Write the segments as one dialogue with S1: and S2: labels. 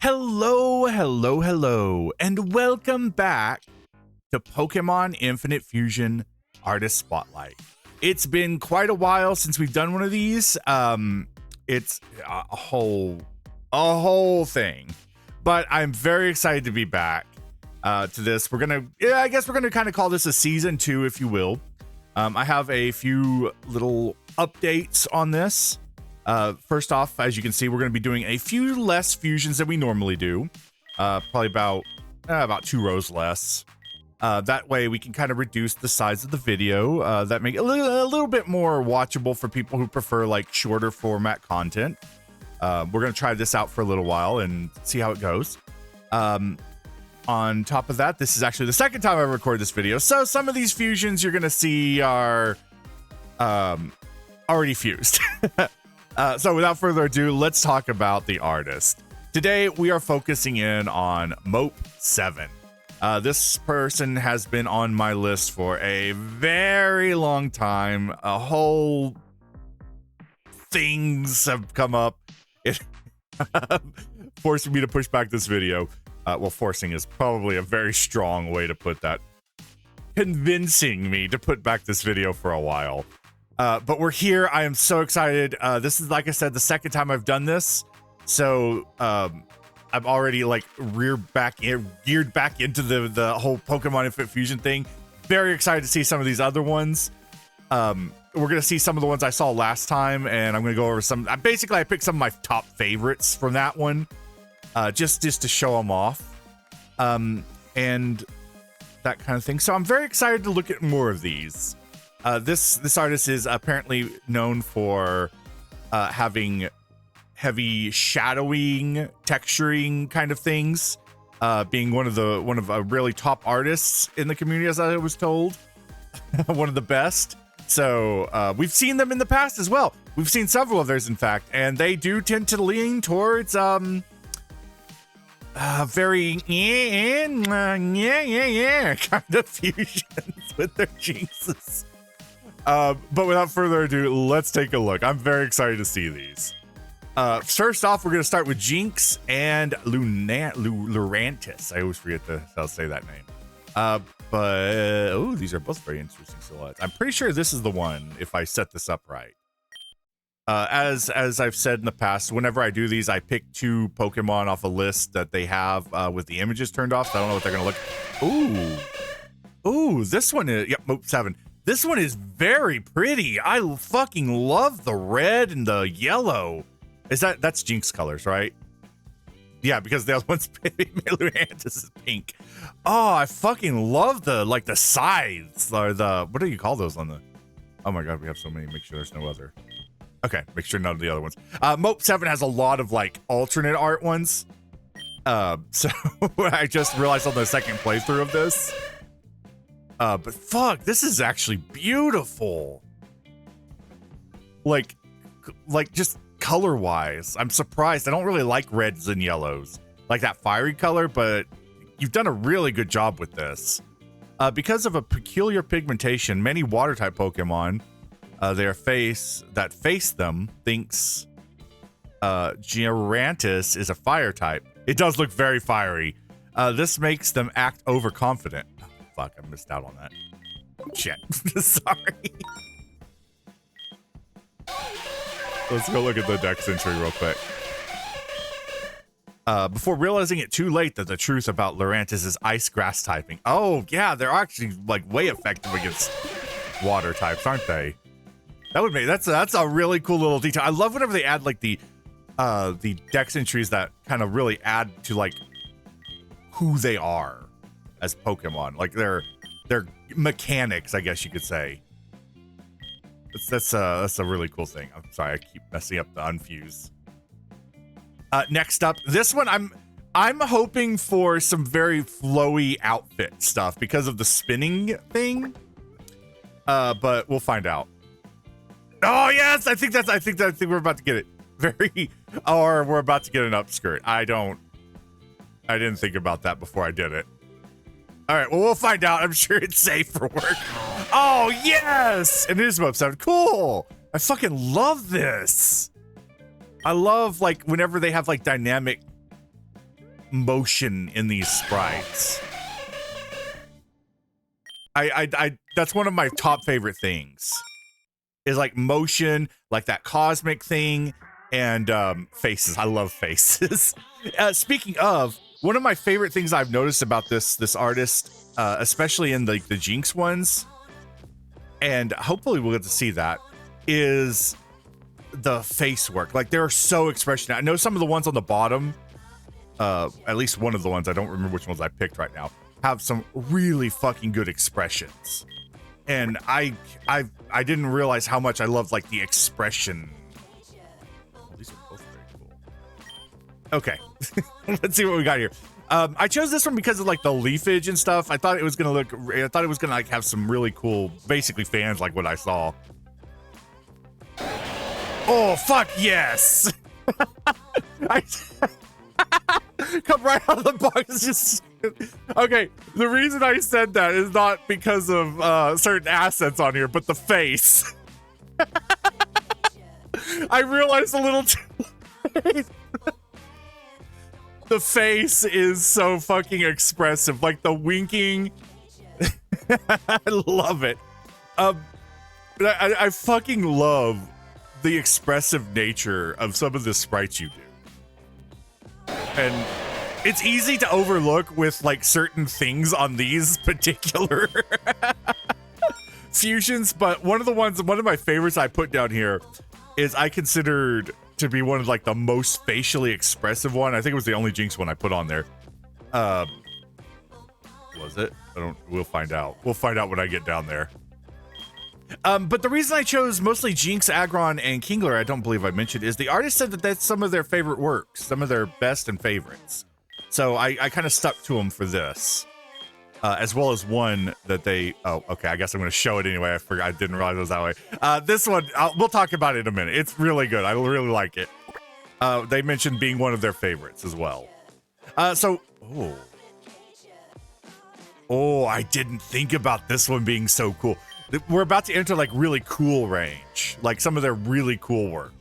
S1: Hello, hello, hello, and welcome back to Pokemon Infinite Fusion Artist Spotlight. It's been quite a while since we've done one of these. It's a whole thing, but I'm very excited to be back to this. I guess we're gonna kind of call this a season 2, if you will. I have a few little updates on this. First off, as you can see, we're going to be doing a few less fusions than we normally do. Probably about 2 rows less. That way we can kind of reduce the size of the video. That make it a little bit more watchable for people who prefer like shorter format content. We're going to try this out for a little while and see how it goes. On top of that, this is actually the second time I record this video. So some of these fusions you're going to see are already fused. So without further ado, let's talk about the artist. Today, we are focusing in on Mope7. This person has been on my list for a very long time. A whole things have come up. It forcing me to push back this video. Well, forcing is probably a very strong way to put that. Convincing me to put back this video for a while. But we're here. I am so excited. This is, like I said, the second time I've done this. So I'm already like geared back into the whole Pokemon Infinite Fusion thing. Very excited to see some of these other ones. We're going to see some of the ones I saw last time, and I'm going to go over some. Basically, I picked some of my top favorites from that one, just to show them off, and that kind of thing. So I'm very excited to look at more of these. This artist is apparently known for having heavy shadowing, texturing kind of things, being one of really top artists in the community, as I was told. One of the best. So we've seen them in the past as well. We've seen several of theirs, in fact, and they do tend to lean towards very kind of fusions with their jinxes. But without further ado, let's take a look. I'm very excited to see these. First off, we're going to start with Jinx and Lurantis. I always forget how to say that name. But these are both very interesting silhouettes. I'm pretty sure this is the one, if I set this up right. As I've said in the past, whenever I do these, I pick 2 Pokemon off a list that they have with the images turned off, so I don't know what they're going to look. Ooh, this one is, yep, Mope7. This one is very pretty. I fucking love the red and the yellow. That's Jinx colors, right? Yeah, because the other one's Lurantis is pink. Oh, I fucking love the scythes or what do you call those on the? Oh my god, we have so many. Make sure there's no other. Okay, make sure none of the other ones. Mope7 has a lot of like alternate art ones. So I just realized on the second playthrough of this. But fuck, this is actually beautiful. Like just color-wise, I'm surprised. I don't really like reds and yellows, like that fiery color, but you've done a really good job with this. Because of a peculiar pigmentation, many water-type Pokemon, their face them thinks Lurantis is a fire type. It does look very fiery. This makes them act overconfident. Fuck, I missed out on that. Shit. Sorry. Let's go look at the dex entry real quick. Before realizing it too late that the truth about Lurantis is ice grass typing. Oh, yeah, they're actually like way effective against water types, aren't they? That's a really cool little detail. I love whenever they add like the dex entries that kind of really add to like who they are as Pokemon, like their mechanics, I guess you could say. That's a really cool thing. I'm sorry, I keep messing up the unfuse. Next up, this one I'm hoping for some very flowy outfit stuff because of the spinning thing. But we'll find out. Oh yes, I think we're about to get it. Or we're about to get an upskirt. I didn't think about that before I did it. All right, well, we'll find out. I'm sure it's safe for work. Oh, yes! It is Mope7. Cool! I fucking love this. I love, like, whenever they have, like, dynamic motion in these sprites. I that's one of my top favorite things. Is like motion, like that cosmic thing, and faces. I love faces. Speaking of, one of my favorite things I've noticed about this artist, especially in the Jinx ones, and hopefully we'll get to see that, is the face work. Like they're so expressional. I know some of the ones on the bottom, at least one of the ones, I don't remember which ones I picked right now, have some really fucking good expressions. And I didn't realize how much I loved like the expression. Oh, these are both very cool. Okay, let's see what we got here. I chose this one because of like the leafage and stuff. I thought it was gonna like have some really cool, basically fans like what I saw. Oh fuck yes! Come right out of the box. Just okay. The reason I said that is not because of certain assets on here, but the face. I realized a little too late. The face is so fucking expressive, like the winking. I love it. I fucking love the expressive nature of some of the sprites you do. And it's easy to overlook with like certain things on these particular fusions, but one of my favorites I put down here is I considered to be one of like the most facially expressive one. I think it was the only Jinx one I put on there. Was it? We'll find out. We'll find out when I get down there. But the reason I chose mostly Jinx, Aggron, and Kingler, I don't believe I mentioned, is the artist said that that's some of their favorite works, some of their best and favorites. So I kind of stuck to them for this, as well as one that they. Oh, okay. I guess I'm going to show it anyway. I forgot. I didn't realize it was that way. This one, we'll talk about it in a minute. It's really good. I really like it. They mentioned being one of their favorites as well. Oh, I didn't think about this one being so cool. We're about to enter like really cool range, like some of their really cool work,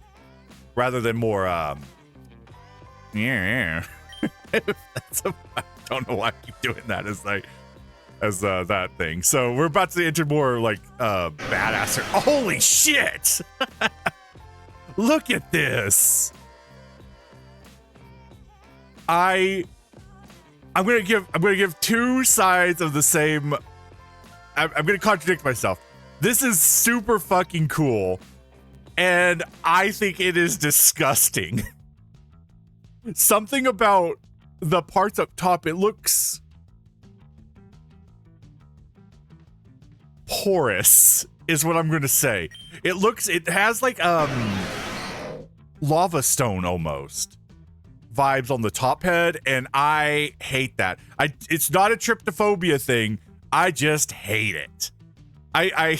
S1: rather than more. Yeah. I don't know why I keep doing that as that thing. So we're about to enter more like badass. Holy shit! Look at this. I'm gonna give two sides of the same. I'm gonna contradict myself. This is super fucking cool, and I think it is disgusting. Something about the parts up top, it looks porous, is what I'm gonna say. It has like lava stone almost vibes on the top head, and I hate that. It's not a tryptophobia thing. I just hate it. I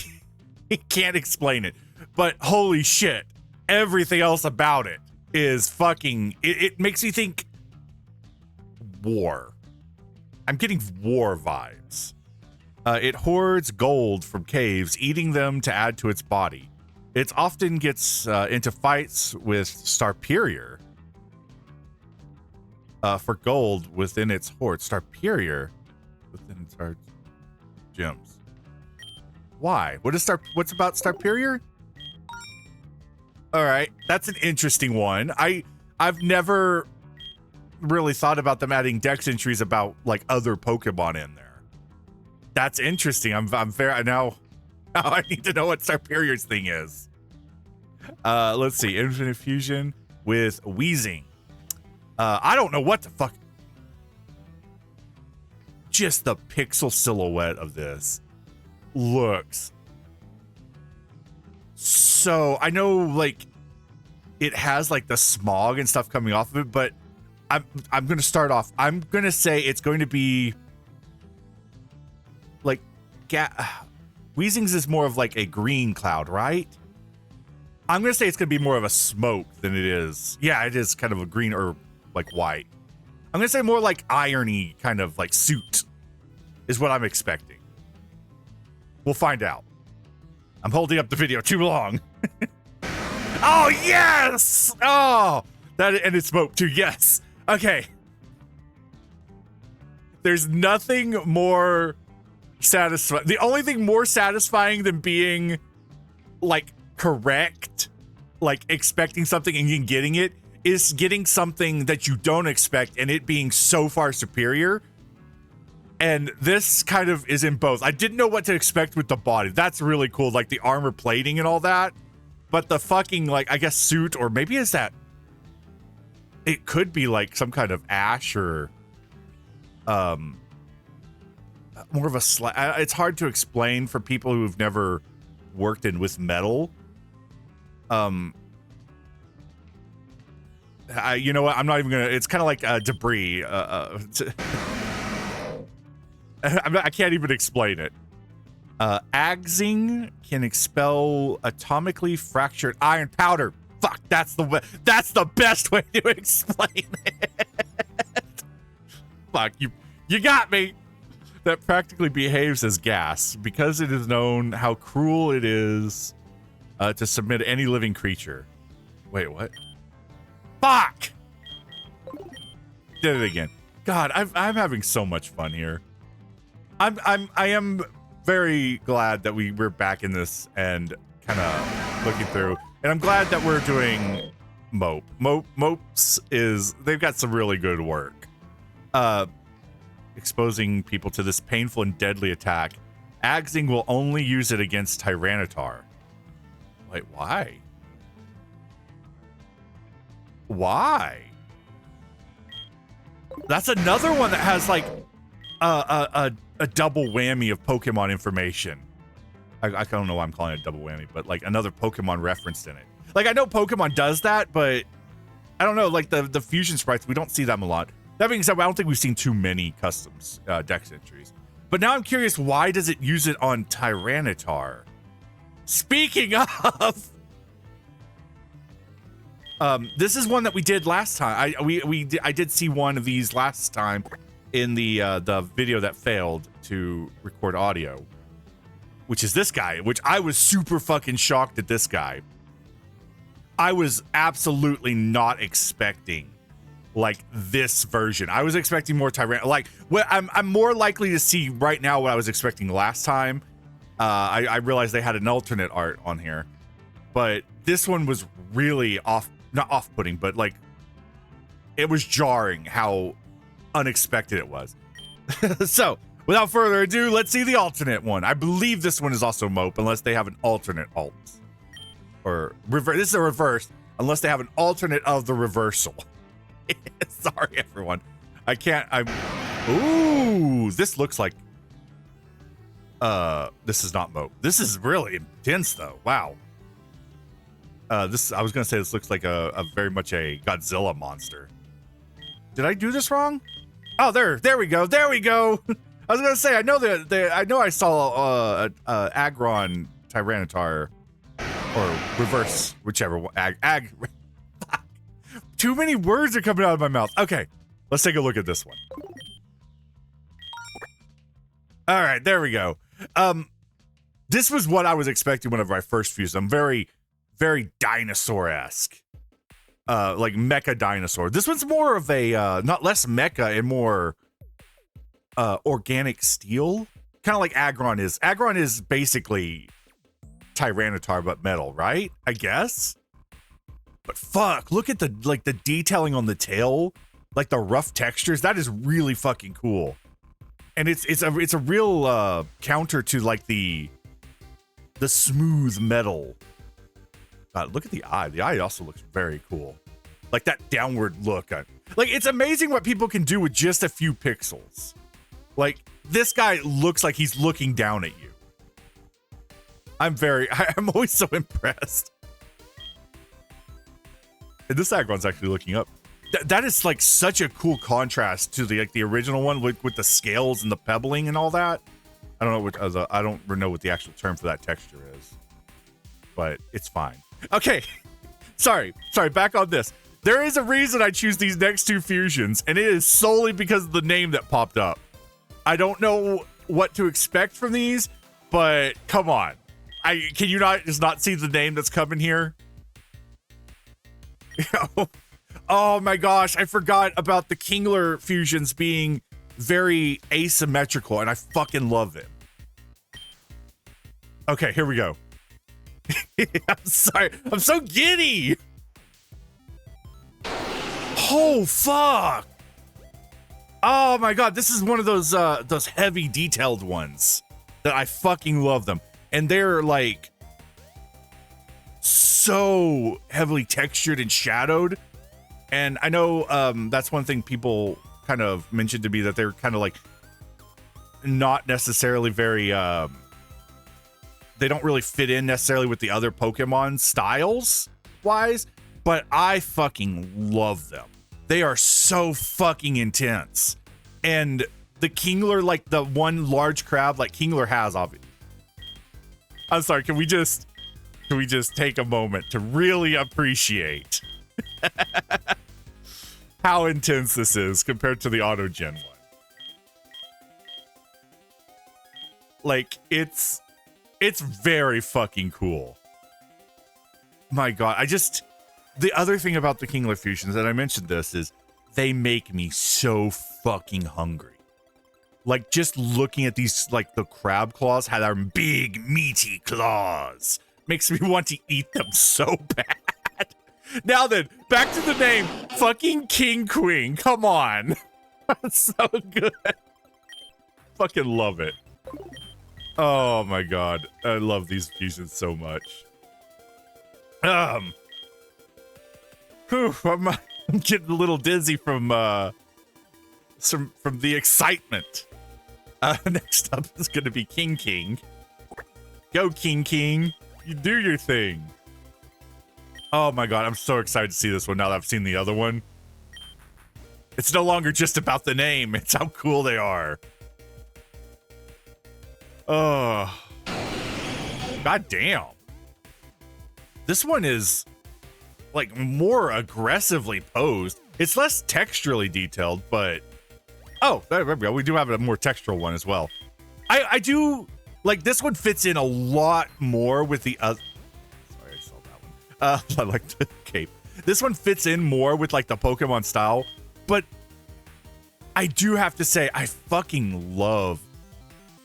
S1: can't explain it, but holy shit, everything else about it is fucking. It makes me think war. I'm getting war vibes. It hoards gold from caves, eating them to add to its body. It often gets into fights with Starperior for gold within its hoard. Starperior within its hoard. Gems. Why? What's about Starperior? All right, that's an interesting one. I've never really thought about them adding dex entries about like other Pokemon in there. That's interesting. I'm fair now. I need to know what Starperior's thing is. Let's see. Infinite Fusion with Wheezing. I don't know what the fuck. Just the pixel silhouette of this looks so. I know like it has like the smog and stuff coming off of it, but I'm gonna start off. I'm gonna say it's going to be like Weezing's is more of like a green cloud, right? I'm gonna say it's gonna be more of a smoke than it is. Yeah, it is kind of a green or like white. I'm gonna say more like irony kind of like suit is what I'm expecting. We'll find out. I'm holding up the video too long. Oh yes! Oh, that, and it's smoke too. Yes. Okay. There's nothing more satisfying. The only thing more satisfying than being like correct, like expecting something and then getting it, is getting something that you don't expect and it being so far superior. And this kind of is in both. I didn't know what to expect with the body. That's really cool, like the armor plating and all that. But the fucking, like, I guess suit, or maybe is that, it could be like some kind of ash or more of a it's hard to explain for people who've never worked in with metal. You know what? I'm not even gonna. It's kind of like debris. I can't even explain it. Axing can expel atomically fractured iron powder. Fuck, that's the best way to explain it. Fuck, you got me. That practically behaves as gas because it is known how cruel it is to submit any living creature. Wait, what? Fuck! Did it again. God, I'm having so much fun here. I am very glad that we're back in this and kind of looking through. And I'm glad that we're doing Mope. Mope's they've got some really good work. Exposing people to this painful and deadly attack. Axing will only use it against Tyranitar. Wait, why? Why? That's another one that has like a double whammy of Pokemon information. I don't know why I'm calling it a double whammy, but like another Pokemon referenced in it. Like I know Pokemon does that, but I don't know, like the fusion sprites, we don't see them a lot. That being said, I don't think we've seen too many customs dex entries. But now I'm curious, why does it use it on Tyranitar? Speaking of, this is one that we did last time. I did see one of these last time in the video that failed to record audio, which is this guy, which I was super fucking shocked at this guy. I was absolutely not expecting like this version. I was expecting more Tyrant. Like what I'm more likely to see right now what I was expecting last time. I realized they had an alternate art on here, but this one was really not off-putting, but like it was jarring how unexpected it was. So without further ado, let's see the alternate one. I believe this one is also Mope, unless they have an alternate alt. Or reverse. This is a reverse, unless they have an alternate of the reversal. Sorry, everyone. I can't. Ooh, this looks like. This is not Mope. This is really intense, though. Wow. I was gonna say this looks like a very much a Godzilla monster. Did I do this wrong? Oh, there we go. There we go. I was gonna say I know I saw Aggron Tyranitar or reverse, whichever one. Too many words are coming out of my mouth. Okay, let's take a look at this one. All right, there we go. This was what I was expecting whenever I first fused. I'm very, very dinosaur-esque. Like mecha dinosaur. This one's more of a not less mecha and more organic steel, kind of like Aggron is. Aggron is basically Tyranitar but metal, right? I guess. But fuck, look at the detailing on the tail, like the rough textures. That is really fucking cool, and it's a real counter to like the smooth metal. Look at the eye. The eye also looks very cool. Like that downward look. Like, it's amazing what people can do with just a few pixels. Like, this guy looks like he's looking down at you. I'm always so impressed. And this Aggron's actually looking up. That is like such a cool contrast to the original one with the scales and the pebbling and all that. I don't know what the actual term for that texture is, but it's fine. Okay, sorry, back on this. There is a reason I choose these next two fusions, and it is solely because of the name that popped up. I don't know what to expect from these, but come on. Can you not see the name that's coming here? Oh my gosh, I forgot about the Kingler fusions being very asymmetrical, and I fucking love them. Okay, here we go. I'm sorry. I'm so giddy. Oh, fuck. Oh my God. This is one of those heavy detailed ones that I fucking love them. And they're like so heavily textured and shadowed. And I know that's one thing people kind of mentioned to me, that they're kind of like not necessarily very they don't really fit in necessarily with the other Pokemon styles wise, but I fucking love them. They are so fucking intense. And the Kingler, like the one large crab like Kingler has, obviously. I'm sorry, can we just take a moment to really appreciate how intense this is compared to the Auto Gen one? Like, it's very fucking cool. My God, the other thing about the Kingler fusions, and I mentioned this, is they make me so fucking hungry. Like, just looking at these, like, the crab claws, how they're big, meaty claws, makes me want to eat them so bad. Now then, back to the name, fucking King Queen. Come on. That's so good. Fucking love it. Oh my God, I love these fusions so much. Whew, I'm getting a little dizzy from the excitement. Next up is going to be King. Go King, you do your thing. Oh my God, I'm so excited to see this one now that I've seen the other one. It's no longer just about the name, it's how cool they are. Oh, God damn. This one is like more aggressively posed. It's less texturally detailed, but oh, there we go. We do have a more textural one as well. I do like this one fits in a lot more with the other. Sorry, I saw that one. I like the cape. This one fits in more with like the Pokemon style, but I do have to say I fucking love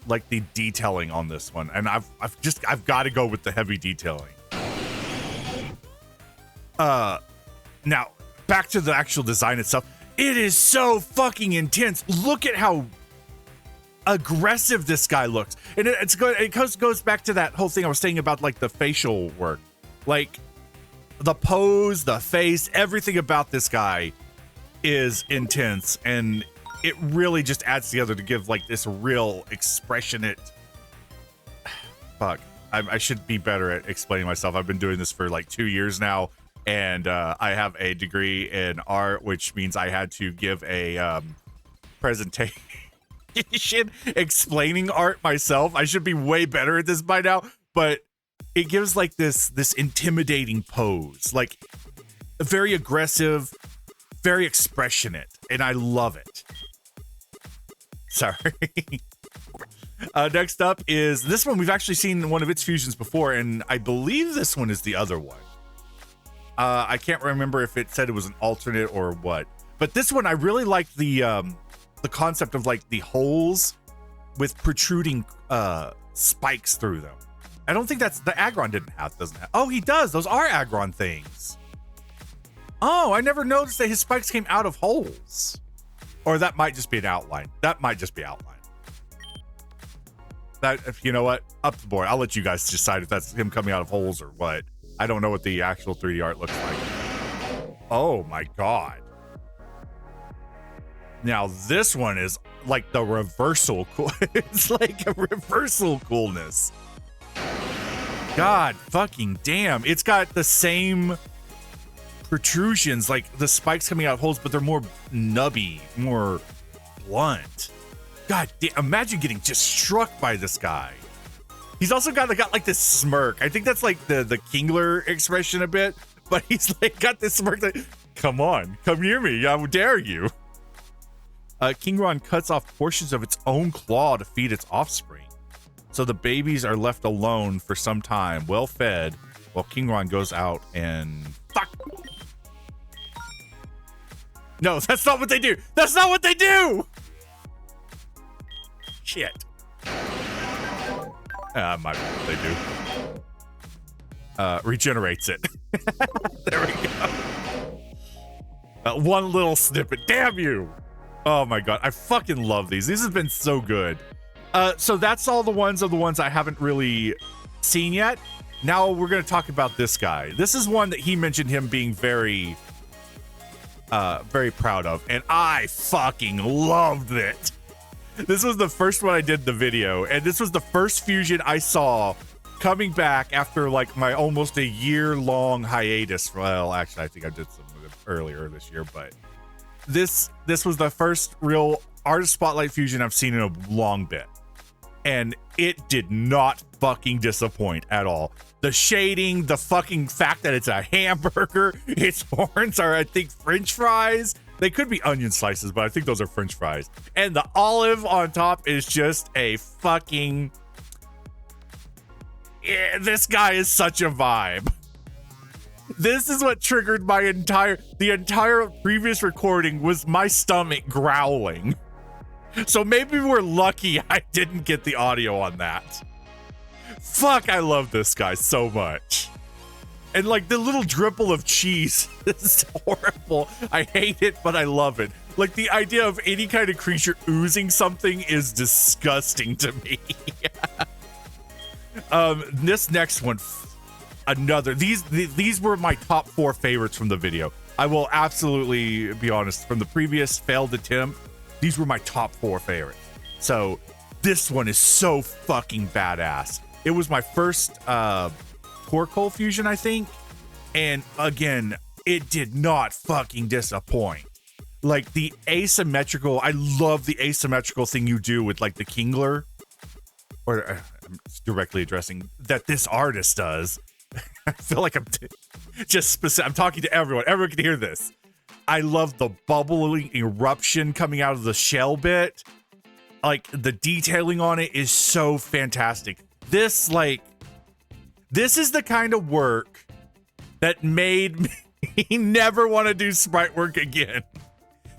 S1: like the detailing on this one, and I've got to go with the heavy detailing. Now back to the actual design itself. It is so fucking intense. Look at how aggressive this guy looks, and it goes back to that whole thing I was saying about like the facial work, like the pose, the face, everything about this guy is intense, and it really just adds together to give like this real expressionate. Fuck, I should be better at explaining myself. I've been doing this for like 2 years now, and I have a degree in art, which means I had to give a presentation explaining art myself. I should be way better at this by now, but it gives like this intimidating pose, like very aggressive, very expressionate, and I love it. Sorry. Next up is this one. We've actually seen one of its fusions before, and I believe this one is the other one. I can't remember if it said it was an alternate or what, but this one I really like the concept of like the holes with protruding spikes through them. I don't think that's the Aggron doesn't have. Oh, he does. Those are Aggron things. Oh, I never noticed that his spikes came out of holes. Or that might just be an outline. That, you know what? Up the board. I'll let you guys decide if that's him coming out of holes or what. I don't know what the actual 3D art looks like. Oh my God. Now this one is like the reversal cool. It's like a reversal coolness. God fucking damn. It's got the same protrusions, like the spikes coming out of holes, but they're more nubby, more blunt. God damn, imagine getting just struck by this guy. He's also got like this smirk. I think that's like the Kingler expression a bit, but he's like got this smirk that, come on, come near me, I dare you. Kingron cuts off portions of its own claw to feed its offspring, so the babies are left alone for some time, well fed, while Kingron goes out and fuck. No, that's not what they do. That's not what they do. Shit. They do. Regenerates it. There we go. One little snippet. Damn you. Oh my god. I fucking love these. These have been so good. So that's all the ones I haven't really seen yet. Now we're going to talk about this guy. This is one that he mentioned him being very proud of. And I fucking loved it. This was the first one I did in the video. And this was the first fusion I saw coming back after like my almost a year-long hiatus. Well, actually, I think I did some earlier this year, but this was the first real artist spotlight fusion I've seen in a long bit. And it did not fucking disappoint at all. The shading, the fucking fact that it's a hamburger, its horns are, I think, French fries. They could be onion slices, but I think those are French fries. And the olive on top is just a fucking... Yeah, this guy is such a vibe. This is what triggered my the entire previous recording was my stomach growling. So maybe we're lucky I didn't get the audio on that. Fuck, I love this guy so much. And like the little dribble of cheese is horrible. I hate it, but I love it. Like the idea of any kind of creature oozing something is disgusting to me. This next one, these were my top 4 favorites from the video. I will absolutely be honest, from the previous failed attempt, these were my top 4 favorites. So this one is so fucking badass. It was my first Torkoal fusion, I think. And again, it did not fucking disappoint. Like the asymmetrical, I love the asymmetrical thing you do with like the Kingler. Or I'm directly addressing that this artist does. I feel like I'm just specific. I'm talking to everyone. Everyone can hear this. I love the bubbling eruption coming out of the shell bit. Like the detailing on it is so fantastic. This is the kind of work that made me never want to do sprite work again.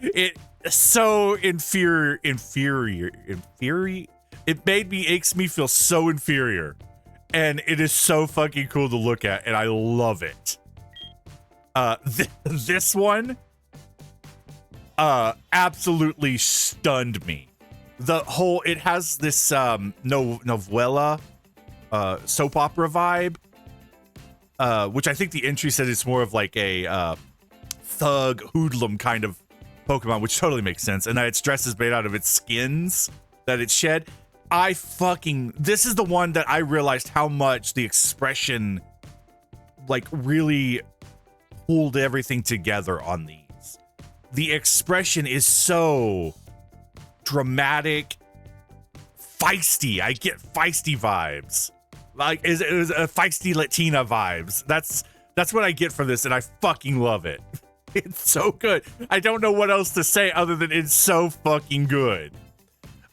S1: It so inferior. It makes me feel so inferior. And it is so fucking cool to look at, and I love it. This one absolutely stunned me. It has this novella soap opera vibe, which I think the entry said it's more of like a thug hoodlum kind of Pokemon, which totally makes sense. And that its dress is made out of its skins that it shed. This is the one that I realized how much the expression like really pulled everything together on these. The expression is so dramatic, feisty. I get feisty vibes. Like it was a feisty Latina vibes. That's what I get from this, and I fucking love it. It's so good. I don't know what else to say other than it's so fucking good.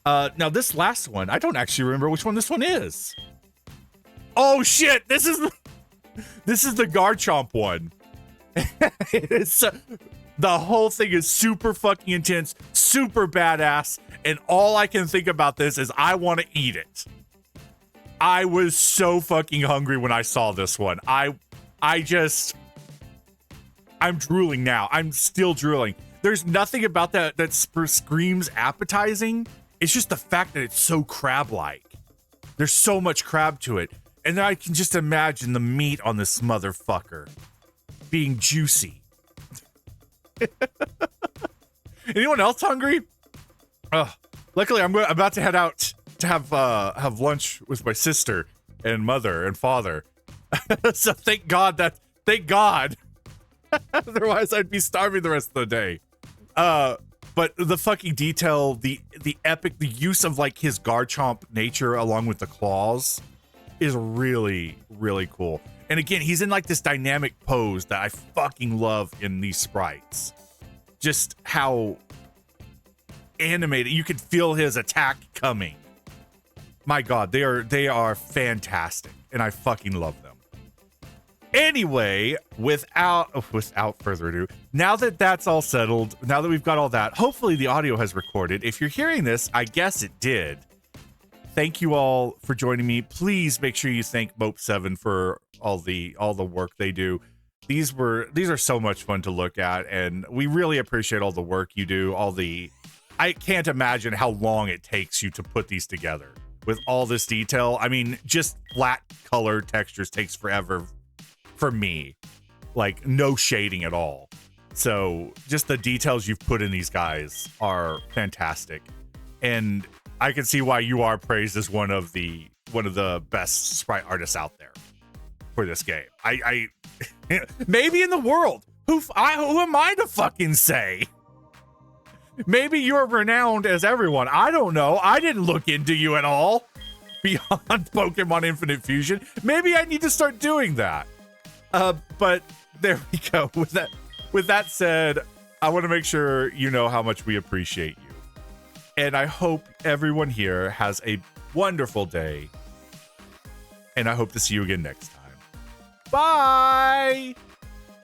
S1: Now this last one, I don't actually remember which one this one is. Oh shit, this is the Garchomp one. It's the whole thing is super fucking intense, super badass, and all I can think about this is I want to eat it. I was so fucking hungry when I saw this one. I'm drooling now. I'm still drooling. There's nothing about that screams appetizing. It's just the fact that it's so crab-like. There's so much crab to it. And then I can just imagine the meat on this motherfucker being juicy. Anyone else hungry? Luckily, I'm about to head out to have lunch with my sister and mother and father. So thank God. Otherwise, I'd be starving the rest of the day. But the fucking detail, the epic, the use of like his Garchomp nature along with the claws is really, really cool. And again, he's in like this dynamic pose that I fucking love in these sprites. Just how animated, you can feel his attack coming. My God, they are fantastic, and I fucking love them. Anyway, without further ado, now that that's all settled, now that we've got all that, hopefully the audio has recorded. If you're hearing this, I guess it did. thank you all for joining me. Please make sure you thank Mope7 for all the work they do. These are so much fun to look at, and we really appreciate all the work you do. I can't imagine how long it takes you to put these together with all this detail. I mean, just flat color textures takes forever for me, like no shading at all. So just the details you've put in these guys are fantastic, and I can see why you are praised as one of the best sprite artists out there for this game. I maybe in the world. Who am I to fucking say? Maybe you're renowned as everyone. I don't know. I didn't look into you at all beyond Pokemon Infinite Fusion. Maybe I need to start doing that. But there we go. With that said, I want to make sure you know how much we appreciate you. And I hope everyone here has a wonderful day. And I hope to see you again next time. Bye!